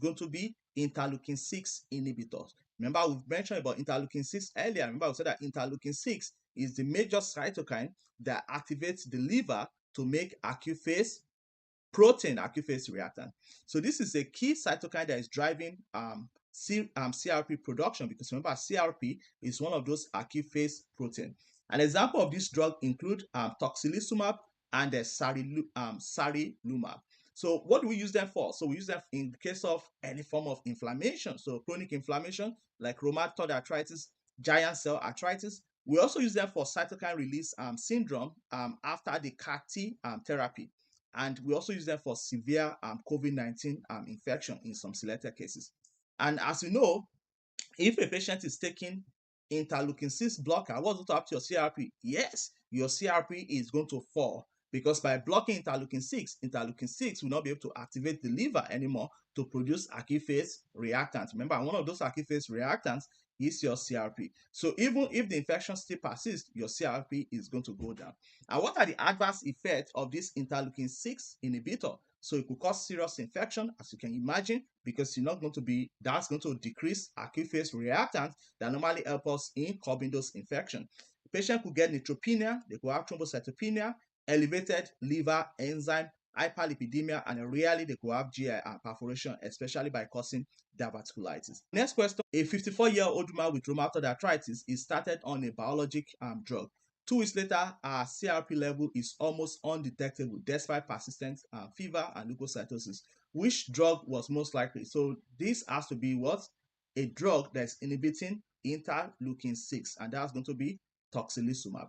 going to be interleukin 6 inhibitors. Remember, we've mentioned about interleukin 6 earlier. Remember, we said that interleukin 6 is the major cytokine that activates the liver to make acute phase protein, acute phase reactant. So this is a key cytokine that is driving CRP production, because remember, CRP is one of those acute phase protein. An example of this drug include Tocilizumab and Sarilumab. So what do we use them for? So we use them in the case of any form of inflammation. So chronic inflammation like rheumatoid arthritis, giant cell arthritis. We also use them for cytokine release syndrome after the CAR-T therapy. And we also use them for severe COVID-19 infection in some selected cases. And as you know, if a patient is taking interleukin 6 blocker, what's going to happen to your CRP? Yes, your CRP is going to fall, because by blocking interleukin 6 will not be able to activate the liver anymore to produce acute phase reactants. Remember, one of those acute phase reactants is your CRP. So even if the infection still persists, your CRP is going to go down. And what are the adverse effects of this interleukin 6 inhibitor? So it could cause serious infection, as you can imagine, because that's going to decrease acute phase reactants that normally help us in curbing those infections. The patient could get neutropenia, they could have thrombocytopenia, elevated liver enzyme, hyperlipidemia, and rarely they could have GI perforation, especially by causing diverticulitis. Next question: a 54-year-old woman with rheumatoid arthritis is started on a biologic drug. 2 weeks later, our CRP level is almost undetectable despite persistent fever and leukocytosis. Which drug was most likely? So this has to be what? A drug that's inhibiting interleukin 6, and that's going to be Tocilizumab.